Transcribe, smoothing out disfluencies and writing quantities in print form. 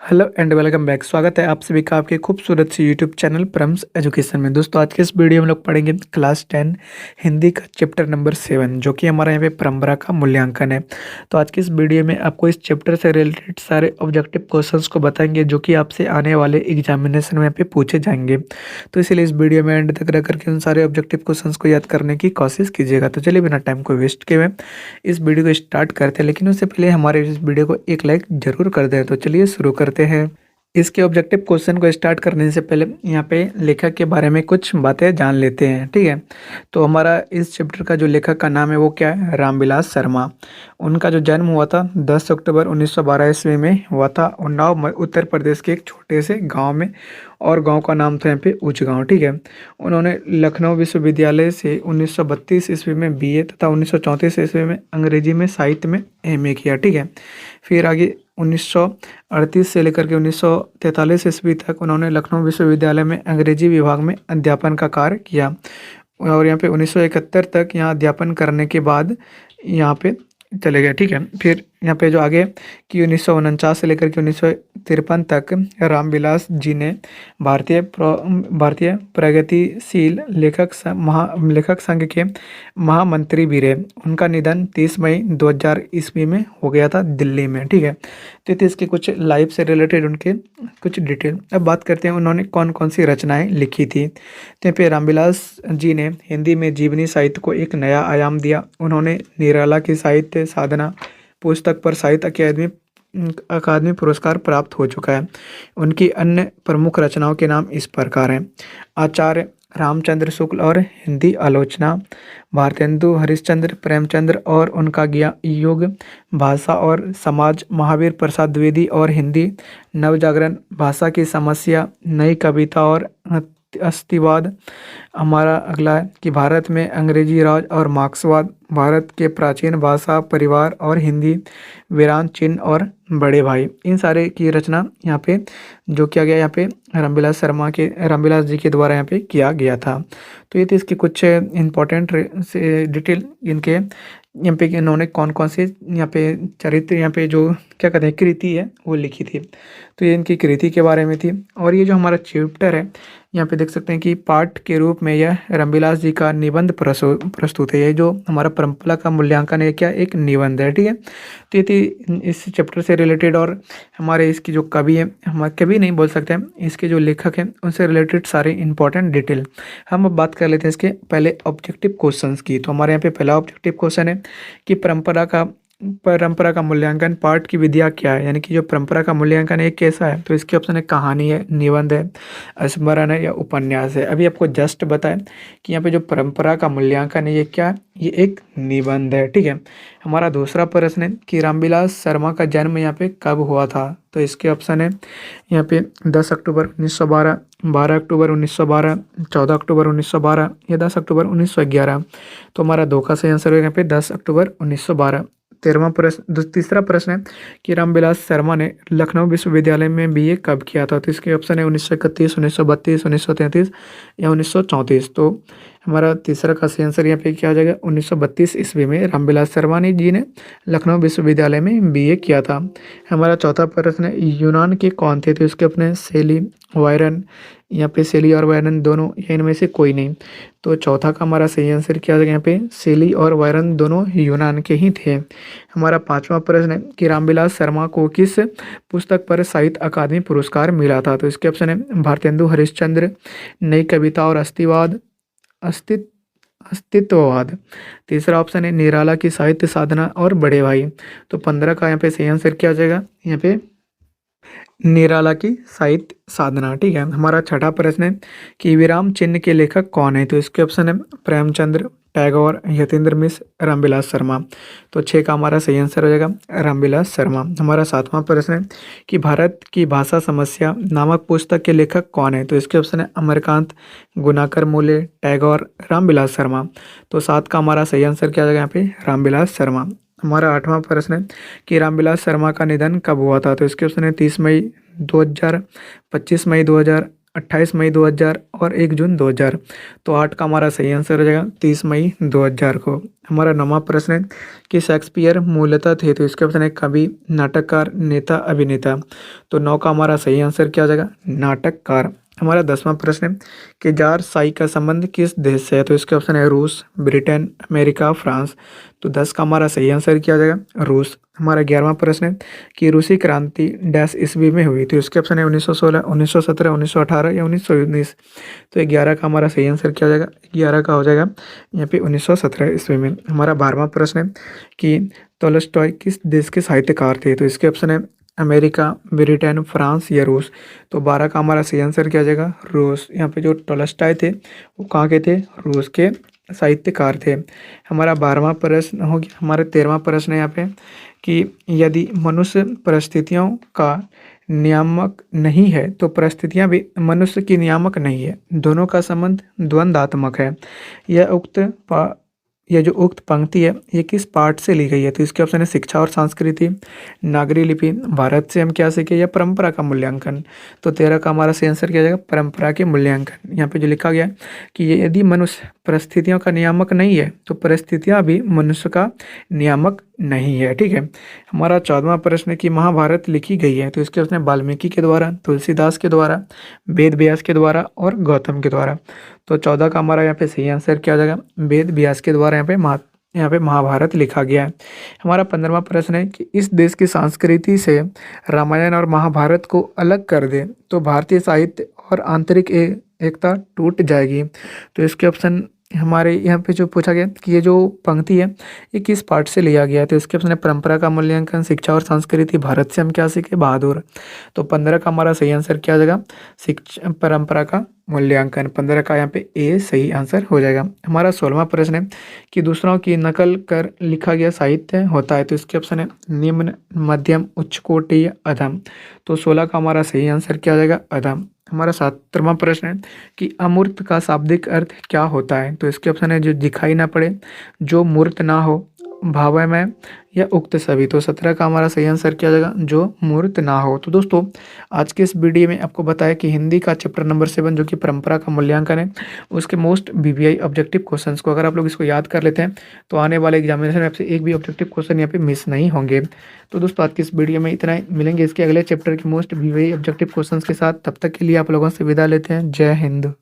Hello and welcome back. स्वागत है आप सभी का आपके खूबसूरत सी यूट्यूब चैनल प्रम्स एजुकेशन में। दोस्तों आज के इस वीडियो में हम लोग पढ़ेंगे क्लास 10 हिंदी का चैप्टर नंबर 7 जो कि हमारा यहाँ पे परंपरा का मूल्यांकन है। तो आज के इस वीडियो में आपको इस चैप्टर से रिलेटेड सारे ऑब्जेक्टिव क्वेश्चंस को बताएंगे जो कि आपसे आने वाले एग्जामिनेशन में यहाँ पे पूछे जाएंगे। तो इसीलिए इस वीडियो में एंड तक रह करके उन सारे ऑब्जेक्टिव क्वेश्चंस को याद करने की कोशिश कीजिएगा। तो चलिए बिना टाइम को वेस्ट किए हुए इस वीडियो को स्टार्ट करते हैं, लेकिन उससे पहले हमारे इस वीडियो को एक लाइक जरूर कर दें। तो चलिए शुरू करते हैं। इसके ऑब्जेक्टिव क्वेश्चन को स्टार्ट करने से पहले यहाँ पे लेखक के बारे में कुछ बातें जान लेते हैं, ठीक है। तो हमारा इस चैप्टर का जो लेखक का नाम है वो क्या है, रामविलास शर्मा। उनका जो जन्म हुआ था 10 अक्टूबर 1912 ईस्वी में हुआ था उन्नाव उत्तर प्रदेश के एक छोटे से गांव में, और गांव का नाम था यहाँ पे ऊंच गांव, ठीक है। उन्होंने लखनऊ विश्वविद्यालय से 1932 ईस्वी में बीए तथा 1934 ईस्वी में अंग्रेजी में साहित्य में एमए किया, ठीक है। फिर आगे 1938 से लेकर के 1943 ईस्वी तक उन्होंने लखनऊ विश्वविद्यालय में अंग्रेजी विभाग में अध्यापन का कार्य किया, और यहाँ पे 1971 तक यहाँ अध्यापन करने के बाद यहाँ पे चले गए, ठीक है। फिर यहाँ पे जो आगे कि 1949 से लेकर के 1953 तक रामविलास जी ने भारतीय प्रगतिशील लेखक संघ के महामंत्री भी रहे। उनका निधन 30 मई 2000 ईस्वी में हो गया था दिल्ली में, ठीक है। तो ये इसके कुछ लाइफ से रिलेटेड उनके कुछ डिटेल। अब बात करते हैं उन्होंने कौन कौन सी रचनाएं लिखी थी। तो यहाँ पे रामविलास जी ने हिंदी में जीवनी साहित्य को एक नया आयाम दिया। उन्होंने निराला की साहित्य साधना पुस्तक पर साहित्य अकादमी पुरस्कार प्राप्त हो चुका है। उनकी अन्य प्रमुख रचनाओं के नाम इस प्रकार हैं: आचार्य रामचंद्र शुक्ल और हिंदी आलोचना, भारतेंदु हरिश्चंद्र प्रेमचंद्र और उनका योग, भाषा और समाज महावीर प्रसाद द्विवेदी और हिंदी नवजागरण, भाषा की समस्या, नई कविता और अस्तिवाद। हमारा अगला है कि भारत में अंग्रेजी राज और मार्क्सवाद, भारत के प्राचीन भाषा परिवार और हिंदी, वीरान चिन्ह और बड़े भाई। इन सारे की रचना यहाँ पे जो किया गया यहाँ पे रामविलास जी के द्वारा यहाँ पे किया गया था। तो ये थी इसकी कुछ इम्पोर्टेंट से डिटेल इनके यहाँ पे इन्होंने कौन कौन से यहाँ पे चरित्र यहाँ पे जो क्या कहते हैं कृति है वो लिखी थी। तो ये इनकी कृति के बारे में थी। और ये जो हमारा चैप्टर है यहाँ पे देख सकते हैं कि पाठ के रूप में यह रामविलास जी का निबंध प्रस्तुत है। ये जो हमारा परंपरा का मूल्यांकन है क्या एक निबंध है, ठीक है। तो ये थी इस चैप्टर से रिलेटेड। और हमारे इसकी जो कवि है, हम कवि नहीं बोल सकते हैं, इसके जो लेखक हैं उनसे रिलेटेड सारे इंपॉर्टेंट डिटेल हम अब बात कर लेते हैं इसके पहले ऑब्जेक्टिव क्वेश्चंस की। तो हमारे यहाँ पे पहला ऑब्जेक्टिव क्वेश्चन है कि परंपरा का मूल्यांकन पाठ की विधियाँ क्या है, यानी कि जो परंपरा का मूल्यांकन है कैसा है। तो इसके ऑप्शन है कहानी है, निबंध है, स्मरण है या उपन्यास है। अभी आपको जस्ट बताएं कि यहाँ पे जो परंपरा का मूल्यांकन है ये क्या है, ये एक निबंध है, ठीक है। हमारा दूसरा प्रश्न है कि रामविलास शर्मा का जन्म यहाँ पे कब हुआ था। तो इसके ऑप्शन है यहाँ पे 10 अक्टूबर 1912, 12 अक्टूबर 1912, 14 अक्टूबर 1912 या 10 अक्टूबर 1911। तो हमारा दो का सही आंसर होगा यहाँ पे 10 अक्टूबर 1912। तीसरा प्रश्न है कि रामविलास शर्मा ने लखनऊ विश्वविद्यालय में बीए कब किया था। तो इसके ऑप्शन है 1931, 1932, 1933 या 1934। तो हमारा तीसरा का सही आंसर यहाँ पे क्या हो जाएगा, 1932 ईस्वी में रामविलास शर्मा जी ने लखनऊ विश्वविद्यालय में बीए किया था। हमारा चौथा प्रश्न है यूनान के कौन थे। तो इसके अपने शैली वायरन, यहाँ पे शैली और वायरन दोनों या इनमें से कोई नहीं। तो चौथा का हमारा सही आंसर क्या हो जाएगा, यहाँ पे शैली और वायरन दोनों यूनान के ही थे। हमारा पांचवा प्रश्न है कि रामविलास शर्मा को किस पुस्तक पर साहित्य अकादमी पुरस्कार मिला था। तो इसके ऑप्शन है भारतेंदु हरिश्चंद्र, नई कविता और अस्तित्ववाद। तीसरा ऑप्शन है निराला की साहित्य साधना और बड़े भाई। तो 15 का यहाँ पे सही आंसर क्या हो जाएगा, यहाँ पे निराला की साहित्य साधना, ठीक है। हमारा छठा प्रश्न है कि विराम चिन्ह के लेखक कौन है। तो इसके ऑप्शन है प्रेमचंद्र, टैगोर, यतीन्द्र मिश्र, रामविलास शर्मा। तो 6 का हमारा सही आंसर हो जाएगा रामविलास शर्मा। हमारा सातवां प्रश्न है कि भारत की भाषा समस्या नामक पुस्तक के लेखक कौन है। तो इसके ऑप्शन है अमरकांत, गुणाकर मूले, टैगोर, रामविलास शर्मा। तो 7 का हमारा सही आंसर क्या आ जाएगा यहाँ पे रामविलास शर्मा। हमारा आठवां प्रश्न है कि रामविलास शर्मा का निधन कब हुआ था। तो इसके ऑप्शन है 30 मई 2000, 25 मई 2000, 28 मई 2000 और 1 जून 2000। तो 8 का हमारा सही आंसर हो जाएगा 30 मई 2000 को। हमारा 9वां प्रश्न है कि शेक्सपियर मूलतः थे, तो इसके ऑप्शन है कवि, नाटककार, नेता, अभिनेता। तो 9 का हमारा सही आंसर क्या हो जाएगा, नाटककार। हमारा 10वां प्रश्न है कि जार शाही का संबंध किस देश से है, तो इसके ऑप्शन है रूस, ब्रिटेन, अमेरिका, फ्रांस। तो 10 का हमारा सही आंसर क्या हो जाएगा, रूस। हमारा 11वां प्रश्न है कि रूसी क्रांति डैश ईस्वी में हुई, तो इसके ऑप्शन है 1916, 1917, 1918 या 1919। तो 11 का हमारा सही आंसर क्या हो जाएगा, 11 का हो जाएगा यहाँ पे 1917 ईस्वी में। हमारा 12वां प्रश्न है कि टॉलस्टॉय किस देश के साहित्यकार थे, तो इसके ऑप्शन है अमेरिका, ब्रिटेन, फ्रांस या रूस। तो 12 का हमारा सही आंसर क्या हो जाएगा, रूस। यहाँ पे जो टॉलस्टॉय थे वो कहाँ के थे, रूस के साहित्यकार थे। हमारा 12वां प्रश्न हो गया। हमारा 13वां प्रश्न है यहाँ पे कि यदि मनुष्य परिस्थितियों का नियामक नहीं है तो परिस्थितियां भी मनुष्य की नियामक नहीं है, दोनों का संबंध द्वंद्वात्मक है। यह यह जो उक्त पंक्ति है ये किस पाठ से ली गई है, तो इसके ऑप्शन है शिक्षा और संस्कृति, नागरी लिपि, भारत से हम क्या सीखे, या परंपरा का मूल्यांकन। तो 13 का हमारा सही आंसर क्या हो जाएगा, परंपरा के मूल्यांकन। यहाँ पे जो लिखा गया है कि यदि मनुष्य परिस्थितियों का नियामक नहीं है तो परिस्थितियां भी मनुष्य का नियामक नहीं है। ठीक है। हमारा 14वां प्रश्न है कि महाभारत लिखी गई है, तो इसके ऑप्शन है वाल्मीकि के द्वारा, तुलसीदास के द्वारा, वेद व्यास के द्वारा और गौतम के द्वारा। तो 14 का हमारा यहाँ पे सही आंसर क्या हो जाएगा, वेद व्यास के द्वारा यहाँ पे महाभारत लिखा गया है। हमारा 15वां प्रश्न है कि इस देश की संस्कृति से रामायण और महाभारत को अलग कर दे तो भारतीय साहित्य और आंतरिक एकता टूट जाएगी। तो इसके ऑप्शन हमारे यहाँ पे जो पूछा गया कि ये जो पंक्ति है ये किस पाठ से लिया गया है, तो इसके ऑप्शन है परंपरा का मूल्यांकन, शिक्षा और संस्कृति, भारत से हम क्या सीखे, बहादुर। तो 15 का हमारा सही आंसर क्या हो जाएगा, शिक्षा परंपरा का मूल्यांकन। 15 का यहाँ पे ए सही आंसर हो जाएगा। हमारा 16वां प्रश्न है कि दूसरों की नकल कर लिखा गया साहित्य होता है, तो इसके ऑप्शन है निम्न, मध्यम, उच्च कोटि या अधम। तो 16 का हमारा सही आंसर क्या हो जाएगा, अधम। हमारा 17वां प्रश्न है कि अमूर्त का शाब्दिक अर्थ क्या होता है, तो इसके ऑप्शन है जो दिखाई ना पड़े, जो मूर्त ना हो, भावमय या उक्त सभी। तो 17 का हमारा सही आंसर क्या हो जाएगा, जो मूर्त ना हो। तो दोस्तों आज के इस वीडियो में आपको बताया कि हिंदी का चैप्टर नंबर 7 जो कि परंपरा का मूल्यांकन है उसके मोस्ट वीवीआई ऑब्जेक्टिव क्वेश्चंस को अगर आप लोग इसको याद कर लेते हैं तो आने वाले एग्जामिनेशन में आपसे एक भी ऑब्जेक्टिव क्वेश्चन यहाँ पे मिस नहीं होंगे। तो दोस्तों आज की इस वीडियो में इतना ही, मिलेंगे इसके अगले चैप्टर के मोस्ट वीवीआई ऑब्जेक्टिव क्वेश्चन के साथ। तब तक के लिए आप लोगों से विदा लेते हैं। जय हिंद।